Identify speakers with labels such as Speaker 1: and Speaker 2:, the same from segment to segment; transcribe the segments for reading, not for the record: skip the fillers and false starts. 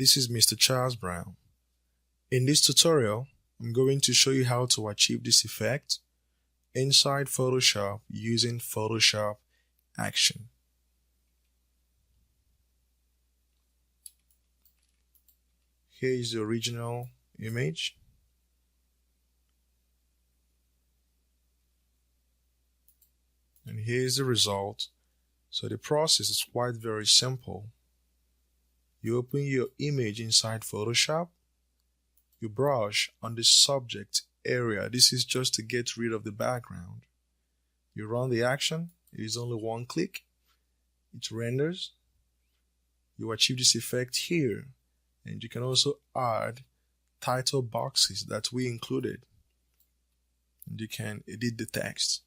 Speaker 1: this is Mr. Charles Brown. In this tutorial, I'm going to show you how to achieve this effect inside Photoshop using Photoshop Action. Here is the original image. And here is the result. So the process is quite very simple. You open your image inside Photoshop. You brush on the subject area. This is just to get rid of the background. You run the action. It is only one click. It renders. You achieve this effect here. And you can also add title boxes that we included. And you can edit the text.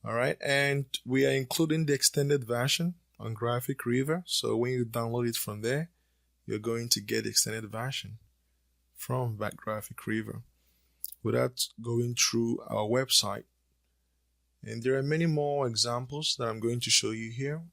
Speaker 1: Alright, and we are including the extended version on Graphic River. So when you download it from there, you're going to get the extended version from that Graphic River without going through our website. And there are many more examples that I'm going to show you here.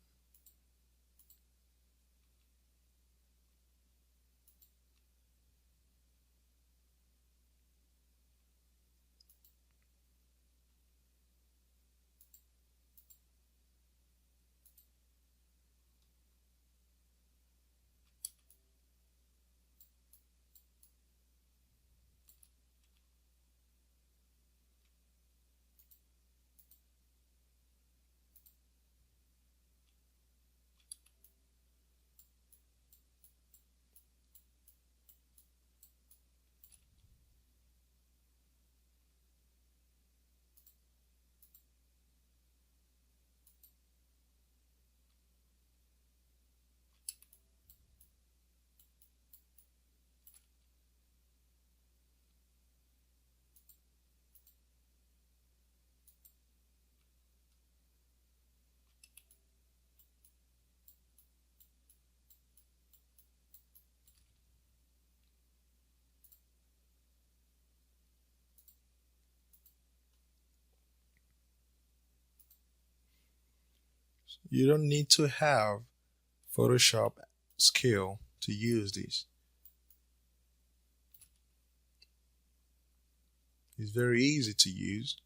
Speaker 1: You don't need to have Photoshop skill to use this. It's very easy to use.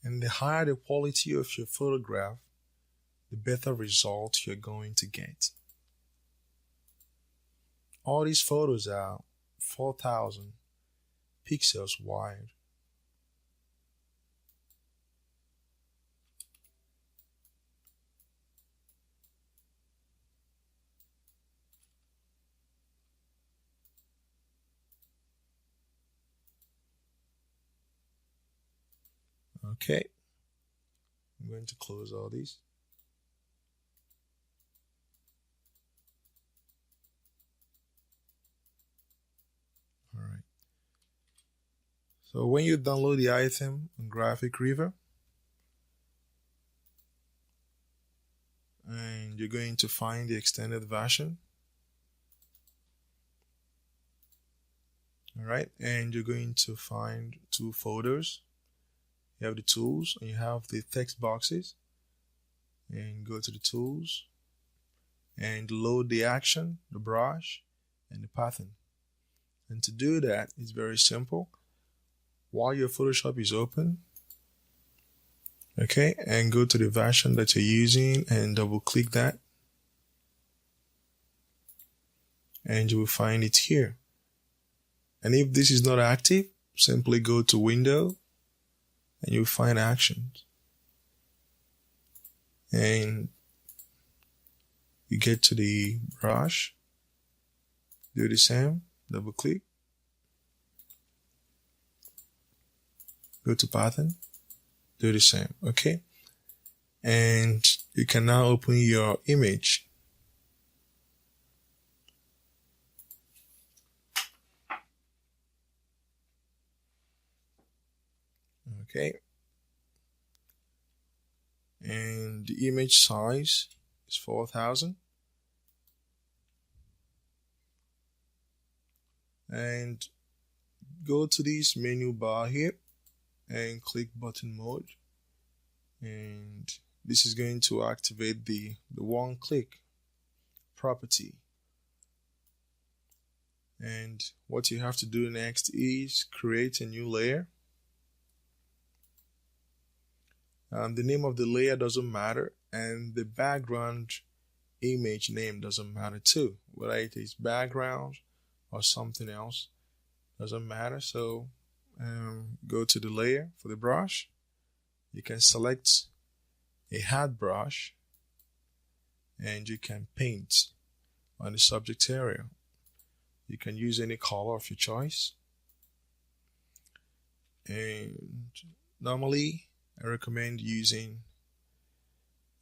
Speaker 1: And the higher the quality of your photograph, the better result you're going to get. All these photos are 4,000 pixels wide. Okay, I'm going to close all these. All right. So when you download the item on Graphic River, and you're going to find the extended version. All right, and you're going to find two folders. You have the tools and you have the text boxes, and go to the tools and load the action, the brush, and the pattern. And to do that, it's very simple. While your Photoshop is open, okay, and go to the version that you're using and double click that, and you will find it here. And if this is not active, simply go to Window and you'll find Actions. And you get to the brush, do the same, double click, go to Pattern, do the same, okay? And you can now open your image. Okay, and the image size is 4000, and go to this menu bar here and click button mode, and this is going to activate the one click property. And what you have to do next is create a new layer. The name of the layer doesn't matter, and the background image name doesn't matter too. Whether it is background or something else, doesn't matter. So go to the layer for the brush. You can select a hard brush and you can paint on the subject area. You can use any color of your choice. And normally I recommend using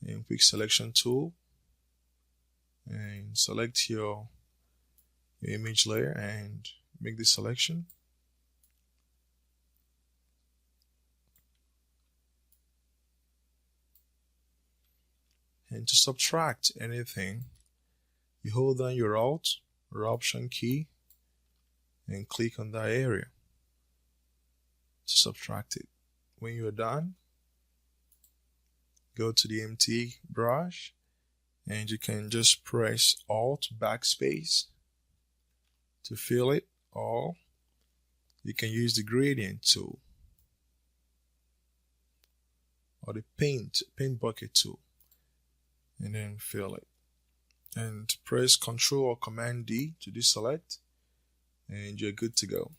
Speaker 1: a quick selection tool and select your image layer and make the selection. And to subtract anything, you hold down your Alt or Option key and click on that area to subtract it. When you're done, go to the empty brush and you can just press Alt Backspace to fill it, or you can use the gradient tool or the paint bucket tool and then fill it. And press Ctrl or Command D to deselect and you're good to go.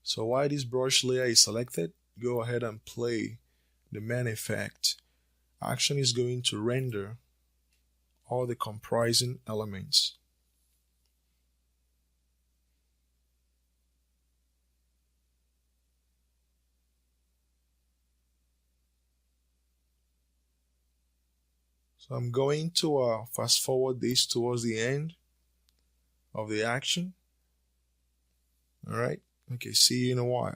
Speaker 1: So while this brush layer is selected, go ahead and play the main effect. Action is going to render all the comprising elements. So I'm going to fast forward this towards the end of the action. Alright, okay, see you in a while.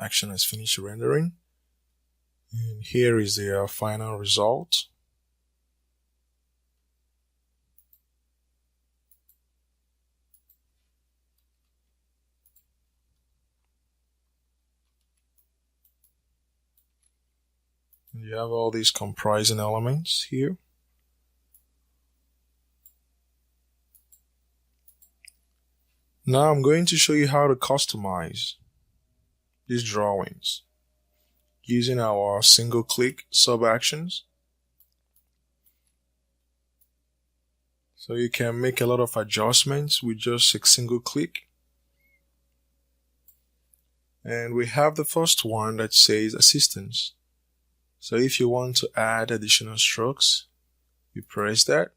Speaker 1: Action has finished rendering, and here is the final result. And you have all these comprising elements here. Now I'm going to show you how to customize these drawings using our single click sub actions. So you can make a lot of adjustments with just a single click. And we have the first one that says assistance. So if you want to add additional strokes, you press that,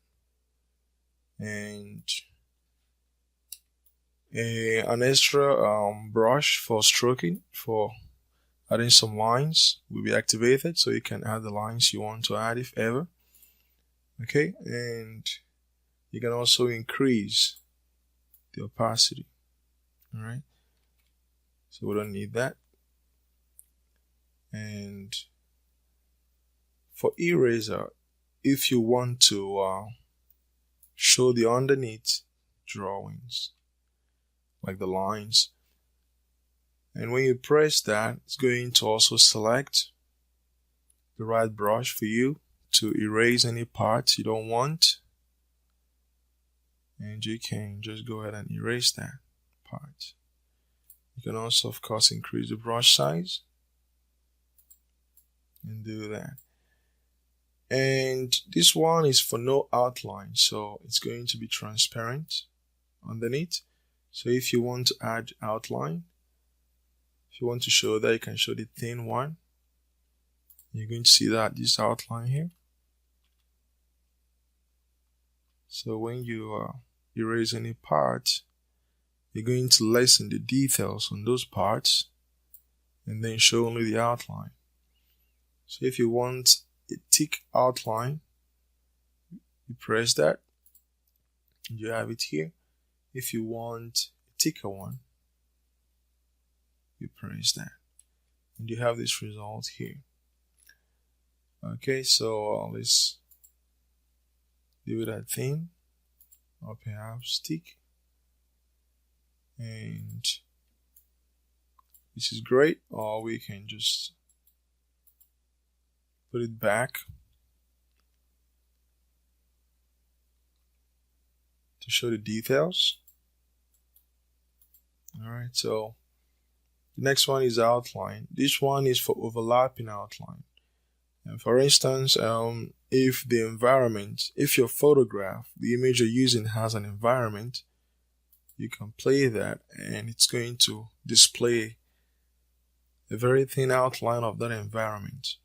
Speaker 1: and an extra brush for stroking, for adding some lines, will be activated, so you can add the lines you want to add if ever. Okay, and you can also increase the opacity. Alright, so we don't need that. And for eraser, if you want to show the underneath drawings, like the lines. And when you press that, it's going to also select the right brush for you to erase any parts you don't want. And you can just go ahead and erase that part. You can also, of course, increase the brush size and do that. And this one is for no outline, so it's going to be transparent underneath. So if you want to add outline, if you want to show that, you can show the thin one. You're going to see that this outline here. So when you erase any part, you're going to lessen the details on those parts and then show only the outline. So if you want a thick outline, you press that and you have it here. If you want a thicker one, you press that and you have this result here. Okay, so let's do that thing, or perhaps thick. And this is great, or we can just put it back to show the details. Alright, so the next one is outline. This one is for overlapping outline. And for instance, if your photograph, the image you're using has an environment, you can play that and it's going to display a very thin outline of that environment.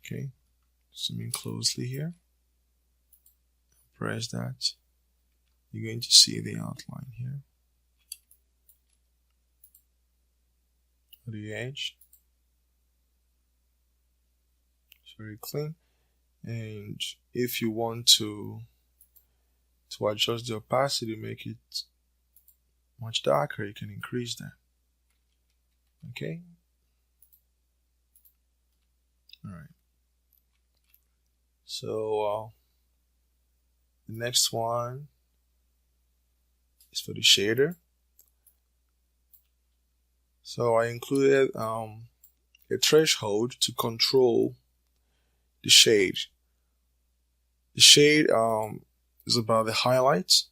Speaker 1: Okay, zoom in closely here. Press that. You're going to see the outline here. The edge. It's very clean. And if you want to adjust the opacity, make it much darker, you can increase that. Okay. Alright. So the next one is for the shader. So I included a threshold to control the shade. The shade is about the highlights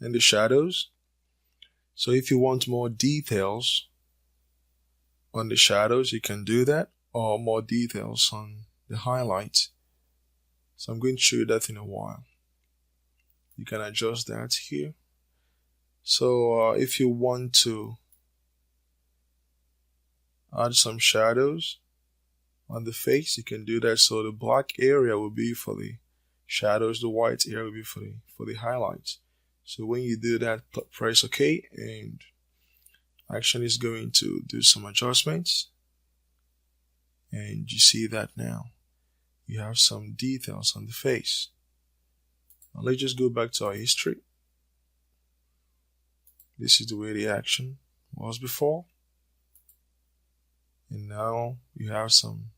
Speaker 1: and the shadows. So if you want more details on the shadows, you can do that, or more details on the highlights. So I'm going to show you that in a while. You can adjust that here. So if you want to add some shadows on the face, you can do that. So the black area will be for the shadows, the white area will be for the highlights. So when you do that, press OK, and Action is going to do some adjustments. And you see that now you have some details on the face. Now let's just go back to our history. This is the way the action was before. And now you have some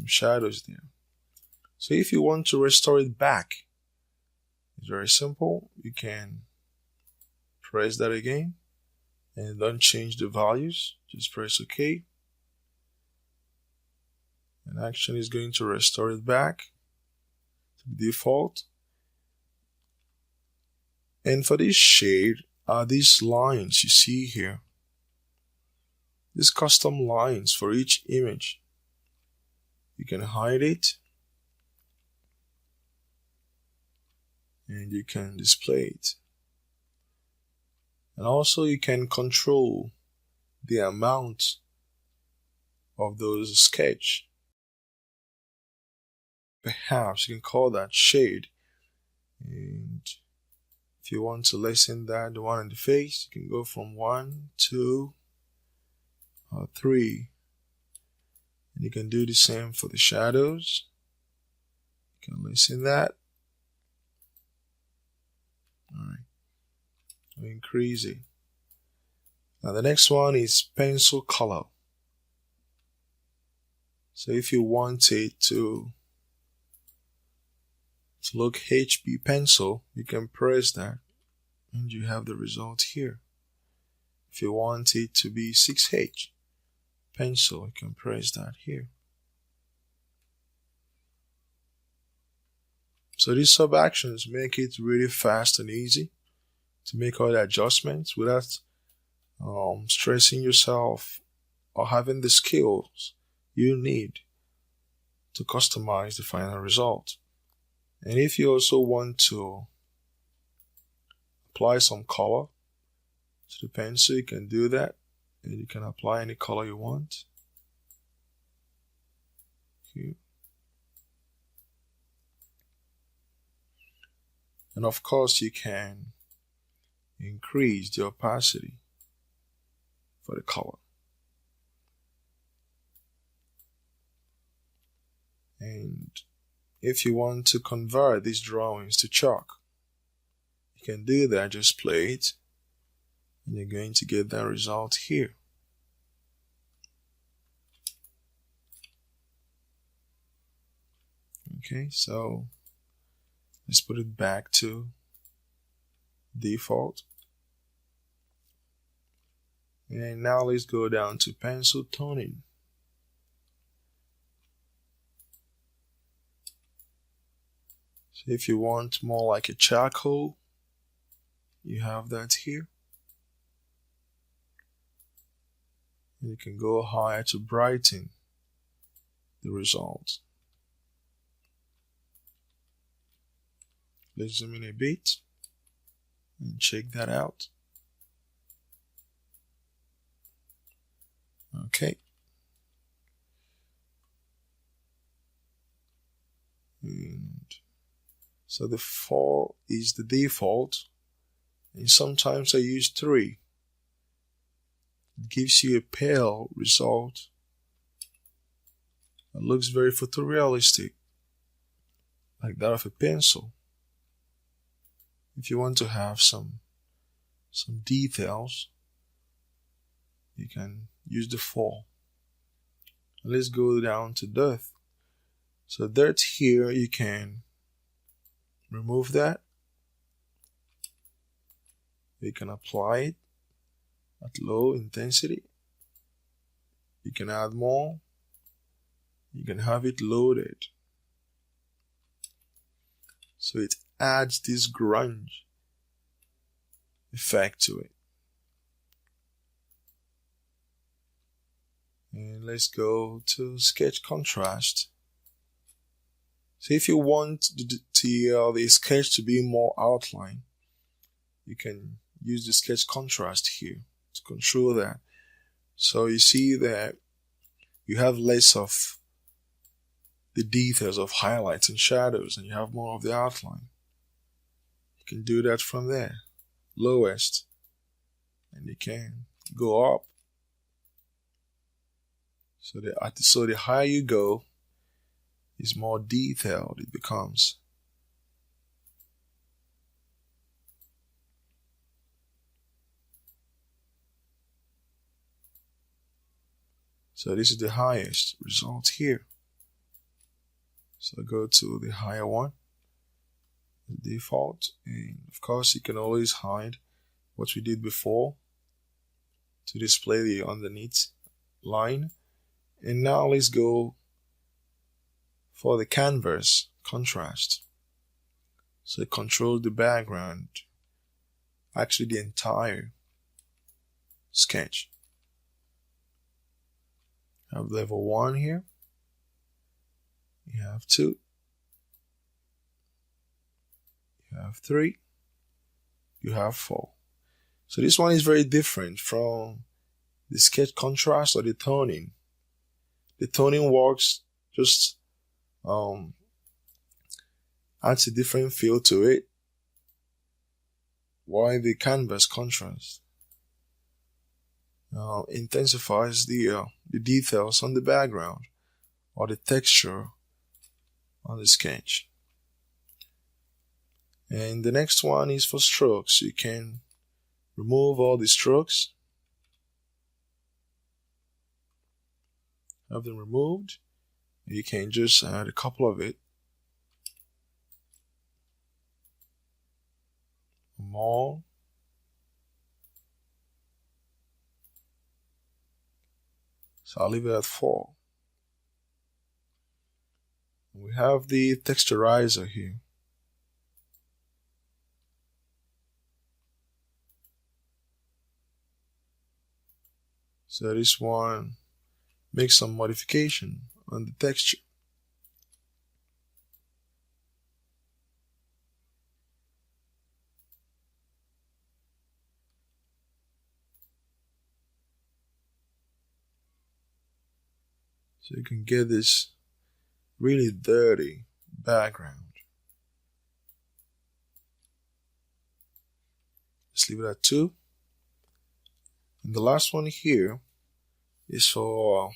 Speaker 1: shadows there. So if you want to restore it back, it's very simple. You can press that again and don't change the values. Just press OK. And Action is going to restore it back to the default. And for this shade are these lines you see here. These custom lines for each image. You can hide it and you can display it. And also you can control the amount of those sketch. Perhaps you can call that shade. And if you want to lessen that, the one on the face, you can go from 1, 2, or 3. And you can do the same for the shadows. You can lessen that. Alright. Increase it. Now the next one is pencil color. So if you want it to to look HB pencil, you can press that and you have the result here. If you want it to be 6H pencil, you can press that here. So these sub actions make it really fast and easy to make all the adjustments without stressing yourself or having the skills you need to customize the final result. And if you also want to apply some color to the pencil, you can do that, and you can apply any color you want here. And of course, you can increase the opacity for the color. And if you want to convert these drawings to chalk, you can do that. Just play it, and you're going to get that result here. Okay, so let's put it back to default. And now let's go down to pencil toning. So if you want more like a charcoal, you have that here. And you can go higher to brighten the result. Let's zoom in a bit and check that out. Okay. And so the 4 is the default, and sometimes I use 3. It gives you a pale result that looks very photorealistic, like that of a pencil. If you want to have some details, you can use the 4. And let's go down to dirt. So dirt here, you can remove that. You can apply it at low intensity. You can add more. You can have it loaded. So it adds this grunge effect to it. And let's go to sketch contrast. So if you want the sketch to be more outline, you can use the sketch contrast here to control that. So you see that you have less of the details of highlights and shadows, and you have more of the outline. You can do that from there. Lowest, and you can go up. So the higher you go, is more detailed it becomes. So this is the highest result here. So go to the higher one, the default, and of course you can always hide what we did before to display the underneath line. And now let's go for the canvas contrast. So it controls the background, actually the entire sketch. I have level 1 here. You have 2. You have 3. You have 4. So this one is very different from the sketch contrast or the toning. The toning works just adds a different feel to it, while the canvas contrast intensifies the details on the background or the texture on the sketch. And the next one is for strokes. You can remove all the strokes, have them removed. You can just add a couple of it. more. So I'll leave it at 4. We have the texturizer here. So this one makes some modification on the texture. So you can get this really dirty background. Let's leave it at 2. And the last one here is for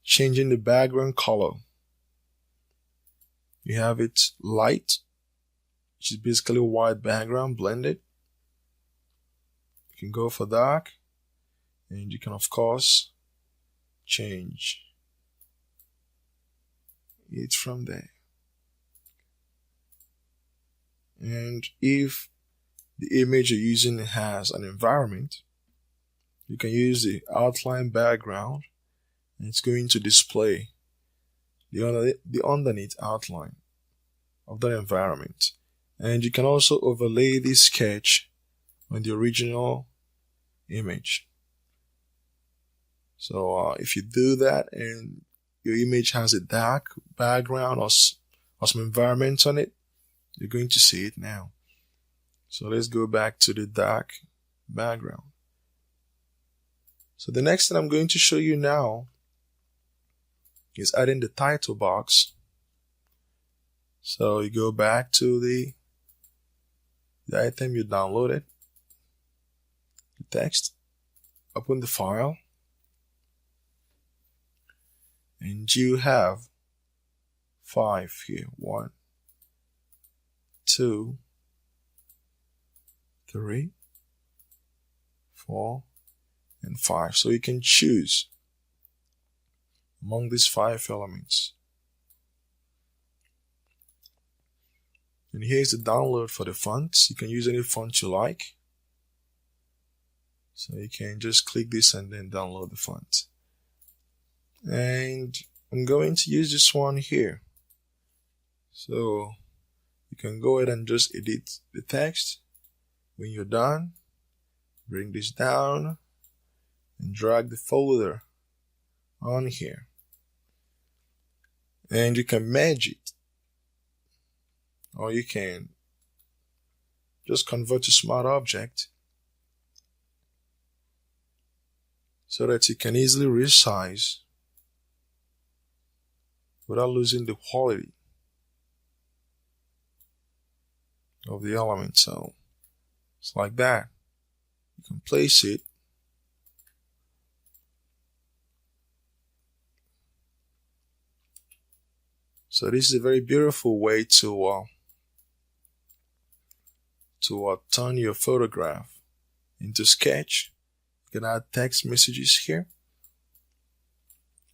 Speaker 1: changing the background color. You have it light, which is basically a white background blended. You can go for dark, and you can of course change it from there. And if the image you're using has an environment, you can use the outline background, and it's going to display the underneath outline of the environment. And you can also overlay this sketch on the original image. So if you do that and your image has a dark background or some environment on it, you're going to see it now. So let's go back to the dark background. So the next thing I'm going to show you now is adding the title box. So you go back to the item you downloaded, the text, open the file, and you have 5 here. 1, 2, 3, 4, and 5. So you can choose among these 5 elements. And here's the download for the fonts. You can use any font you like. So you can just click this and then download the font. And I'm going to use this one here. So you can go ahead and just edit the text. When you're done, bring this down and drag the folder on here. And you can merge it, or you can just convert to smart object so that you can easily resize without losing the quality of the element. So it's like that. You can place it. So this is a very beautiful way to turn your photograph into sketch. You can add text messages here,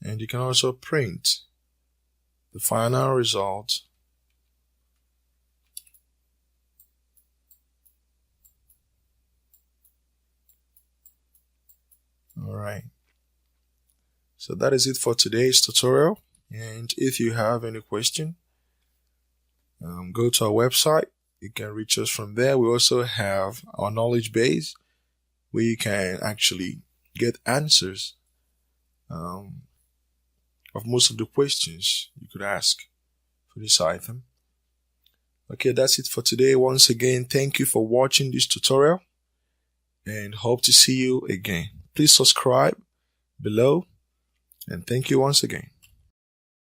Speaker 1: and you can also print the final result. Alright, so that is it for today's tutorial. And if you have any question, go to our website. You can reach us from there. We also have our knowledge base where you can actually get answers of most of the questions you could ask for this item. Okay, that's it for today. Once again, thank you for watching this tutorial and hope to see you again. Please subscribe below, and thank you once again.